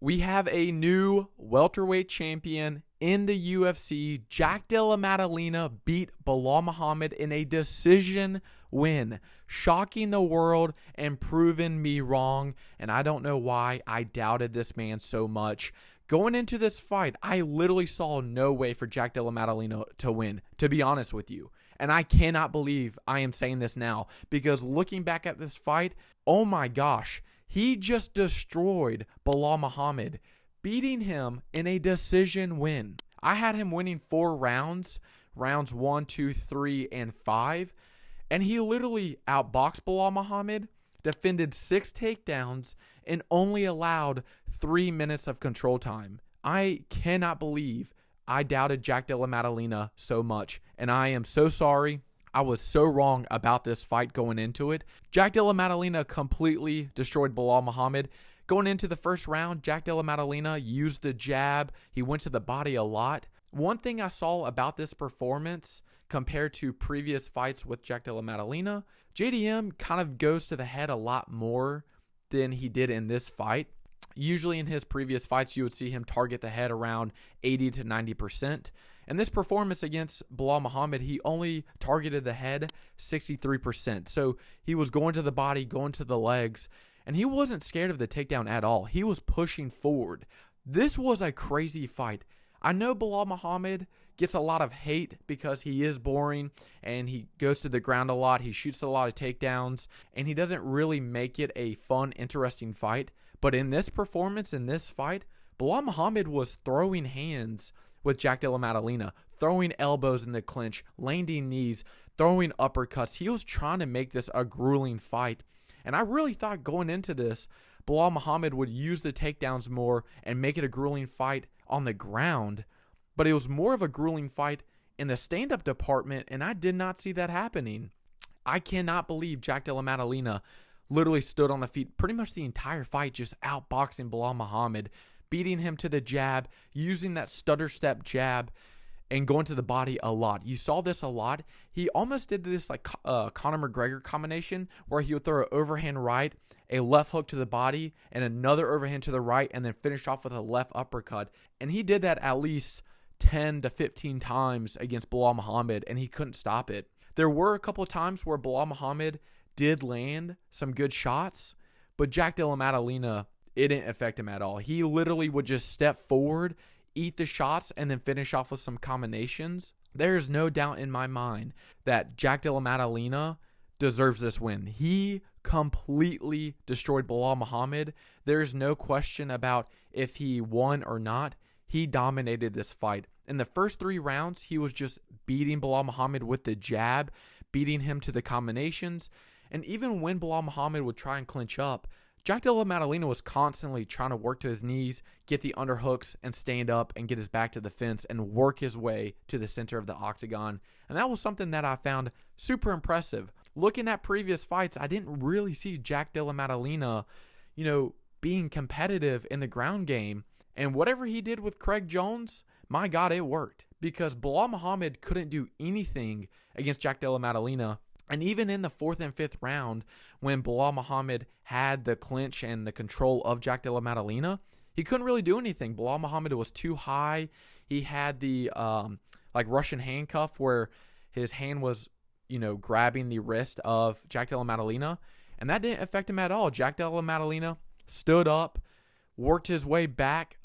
We have a new welterweight champion in the UFC. Jack Della Maddalena beat Belal Muhammad in a decision win, shocking the world and proving me wrong. And I don't know why I doubted this man so much. Going into this fight, I literally saw no way for Jack Della Maddalena to win, to be honest with you. And I cannot believe I am saying this now, because looking back at this fight, oh my gosh, he just destroyed Belal Muhammad, beating him in a decision win. I had him winning 4 rounds, rounds 1, 2, 3, and 5. And he literally outboxed Belal Muhammad, defended 6 takedowns, and only allowed 3 minutes of control time. I cannot believe I doubted Jack Della Maddalena so much, and I am so sorry. I was so wrong about this fight going into it. Jack Della Maddalena completely destroyed Belal Muhammad. Going into the first round, Jack Della Maddalena used the jab. He went to the body a lot. One thing I saw about this performance compared to previous fights with Jack Della Maddalena, JDM kind of goes to the head a lot more than he did in this fight. Usually in his previous fights, you would see him target the head around 80 to 90%. In this performance against Belal Muhammad, he only targeted the head 63%. So he was going to the body, going to the legs, and he wasn't scared of the takedown at all. He was pushing forward. This was a crazy fight. I know Belal Muhammad gets a lot of hate because he is boring and he goes to the ground a lot. He shoots a lot of takedowns and he doesn't really make it a fun, interesting fight. But in this performance, in this fight, Belal Muhammad was throwing hands with Jack Della Maddalena, throwing elbows in the clinch, landing knees, throwing uppercuts. He was trying to make this a grueling fight. And I really thought going into this, Belal Muhammad would use the takedowns more and make it a grueling fight on the ground. But it was more of a grueling fight in the stand-up department, and I did not see that happening. I cannot believe Jack Della Maddalena literally stood on the feet pretty much the entire fight, just outboxing Belal Muhammad, beating him to the jab, using that stutter step jab, and going to the body a lot. You saw this a lot. He almost did this like Conor McGregor combination where he would throw an overhand right, a left hook to the body, and another overhand to the right, and then finish off with a left uppercut. And he did that at least 10 to 15 times against Belal Muhammad, and he couldn't stop it. There were a couple of times where Belal Muhammad did land some good shots, but Jack Della Maddalena, it didn't affect him at all. He literally would just step forward, eat the shots, and then finish off with some combinations. There's no doubt in my mind that Jack Della Maddalena deserves this win. He completely destroyed Belal Muhammad. There's no question about if he won or not. He dominated this fight. In the first 3 rounds, he was just beating Belal Muhammad with the jab, beating him to the combinations. And even when Belal Muhammad would try and clinch up, Jack Della Maddalena was constantly trying to work to his knees, get the underhooks, and stand up and get his back to the fence and work his way to the center of the octagon. And that was something that I found super impressive. Looking at previous fights, I didn't really see Jack Della Maddalena, being competitive in the ground game. And whatever he did with Craig Jones, my God, it worked. Because Belal Muhammad couldn't do anything against Jack Della Maddalena. And even in the 4th and 5th round, when Belal Muhammad had the clinch and the control of Jack Della Maddalena, he couldn't really do anything. Belal Muhammad was too high. He had the Russian handcuff where his hand was, grabbing the wrist of Jack Della Maddalena. And that didn't affect him at all. Jack Della Maddalena stood up, worked his way back,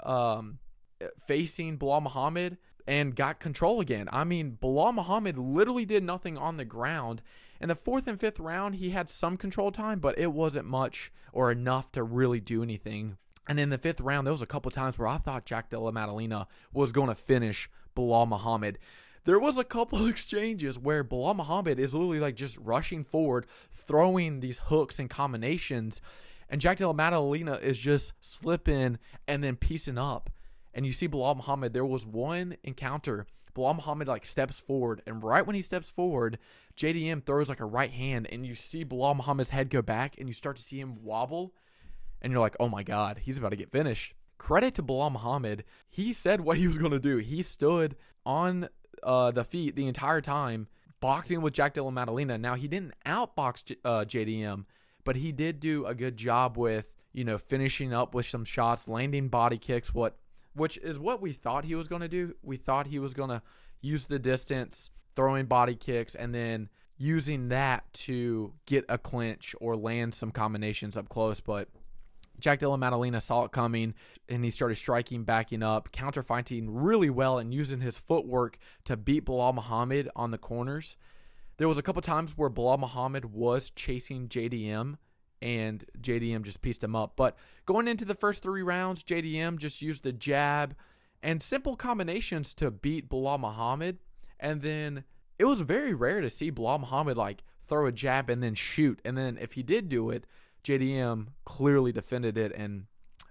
facing Belal Muhammad, and got control again. I mean, Belal Muhammad literally did nothing on the ground. In the 4th and 5th round, he had some control time, but it wasn't much or enough to really do anything. And in the 5th round, there was a couple times where I thought Jack Della Maddalena was going to finish Belal Muhammad. There was a couple exchanges where Belal Muhammad is literally like just rushing forward, throwing these hooks and combinations, and Jack Della Maddalena is just slipping and then piecing up. And you see Belal Muhammad, there was one encounter, Belal Muhammad steps forward, and right when he steps forward, JDM throws a right hand, and you see Belal Muhammad's head go back, and you start to see him wobble, and you're like, oh my God, he's about to get finished. Credit to Belal Muhammad. He said what he was going to do. He stood on the feet the entire time, boxing with Jack Della Maddalena. Now, he didn't outbox JDM, but he did do a good job with, finishing up with some shots, landing body kicks, which is what we thought he was going to do. We thought he was going to use the distance, throwing body kicks, and then using that to get a clinch or land some combinations up close. But Jack Della Maddalena saw it coming, and he started striking, backing up, counter-fighting really well, and using his footwork to beat Belal Muhammad on the corners. There was a couple times where Belal Muhammad was chasing JDM, and JDM just pieced him up. But going into the first 3 rounds, JDM just used the jab and simple combinations to beat Belal Muhammad. And then it was very rare to see Belal Muhammad throw a jab and then shoot. And then if he did do it, JDM clearly defended it and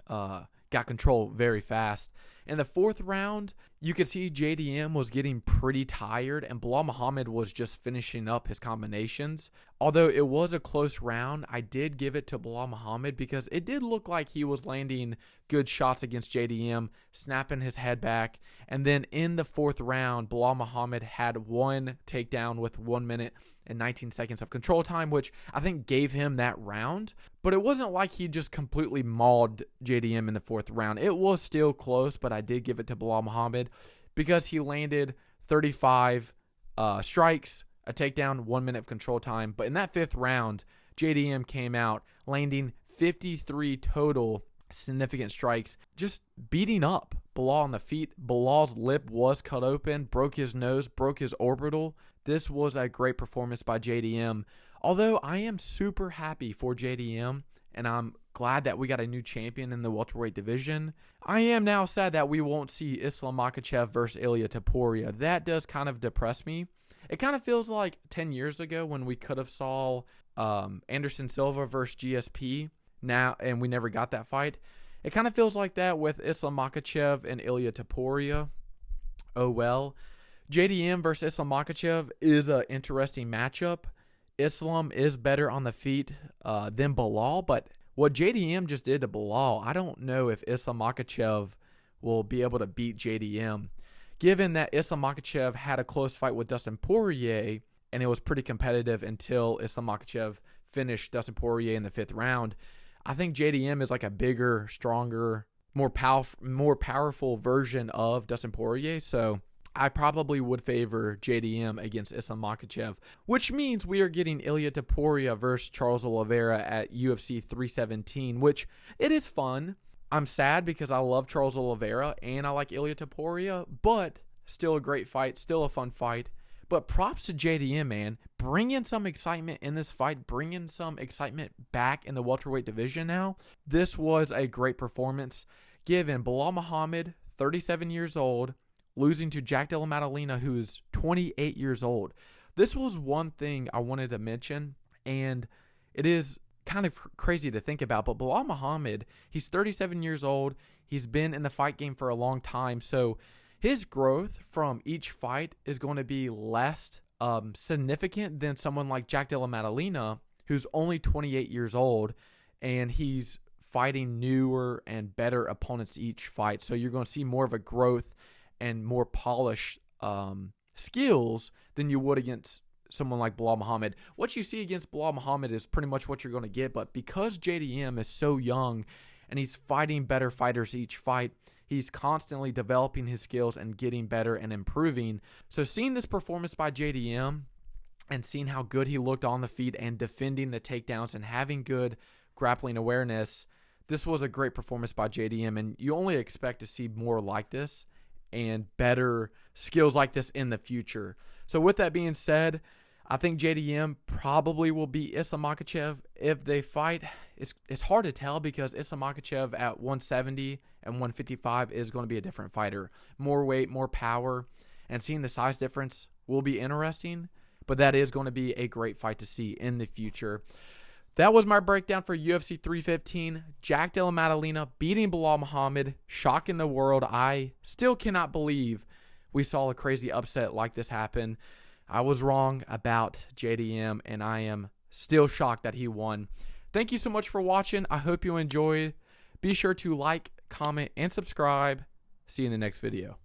got control very fast. In the 4th round, you could see JDM was getting pretty tired, and Belal Muhammad was just finishing up his combinations. Although it was a close round, I did give it to Belal Muhammad because it did look like he was landing good shots against JDM, snapping his head back. And then in the 4th round, Belal Muhammad had 1 takedown with 1 minute and 19 seconds of control time, which I think gave him that round. But it wasn't like he just completely mauled JDM in the 4th round. It was still close, but I did give it to Belal Muhammad because he landed 35 strikes, a takedown, 1 minute of control time. But in that 5th round, JDM came out landing 53 total significant strikes, just beating up Belal on the feet. Belal's lip was cut open, broke his nose, broke his orbital. This was a great performance by JDM. Although I am super happy for JDM, and I'm glad that we got a new champion in the welterweight division, I am now sad that we won't see Islam Makhachev versus Ilia Topuria. That does kind of depress me. It kind of feels like 10 years ago when we could have saw Anderson Silva versus GSP now, and we never got that fight. It kind of feels like that with Islam Makhachev and Ilia Topuria. Oh well. JDM versus Islam Makhachev is an interesting matchup. Islam is better on the feet than Belal, but what JDM just did to Belal, I don't know if Islam Makhachev will be able to beat JDM. Given that Islam Makhachev had a close fight with Dustin Poirier, and it was pretty competitive until Islam Makhachev finished Dustin Poirier in the 5th round, I think JDM is like a bigger, stronger, more powerful version of Dustin Poirier, so I probably would favor JDM against Islam Makhachev, which means we are getting Ilia Topuria versus Charles Oliveira at UFC 317, which it is fun. I'm sad because I love Charles Oliveira and I like Ilia Topuria, but still a great fight, still a fun fight. But props to JDM, man. Bring in some excitement in this fight. Bring in some excitement back in the welterweight division now. This was a great performance given Belal Muhammad, 37 years old, losing to Jack Della Maddalena, who's 28 years old. This was one thing I wanted to mention, and it is kind of crazy to think about, but Belal Muhammad, he's 37 years old. He's been in the fight game for a long time, so his growth from each fight is going to be less significant than someone like Jack Della Maddalena, who's only 28 years old, and he's fighting newer and better opponents each fight. So you're going to see more of a growth and more polished skills than you would against someone like Belal Muhammad. What you see against Belal Muhammad is pretty much what you're going to get, but because JDM is so young and he's fighting better fighters each fight, he's constantly developing his skills and getting better and improving. So seeing this performance by JDM and seeing how good he looked on the feet and defending the takedowns and having good grappling awareness, this was a great performance by JDM, and you only expect to see more like this and better skills like this in the future. So with that being said, I think JDM probably will beat Islam Makhachev if they fight. It's hard to tell because Islam Makhachev at 170 and 155 is going to be a different fighter. More weight, more power, and seeing the size difference will be interesting, but that is going to be a great fight to see in the future. That was my breakdown for UFC 315. Jack Della Maddalena beating Belal Muhammad, shocking the world. I still cannot believe we saw a crazy upset like this happen. I was wrong about JDM, and I am still shocked that he won. Thank you so much for watching. I hope you enjoyed. Be sure to like, comment, and subscribe. See you in the next video.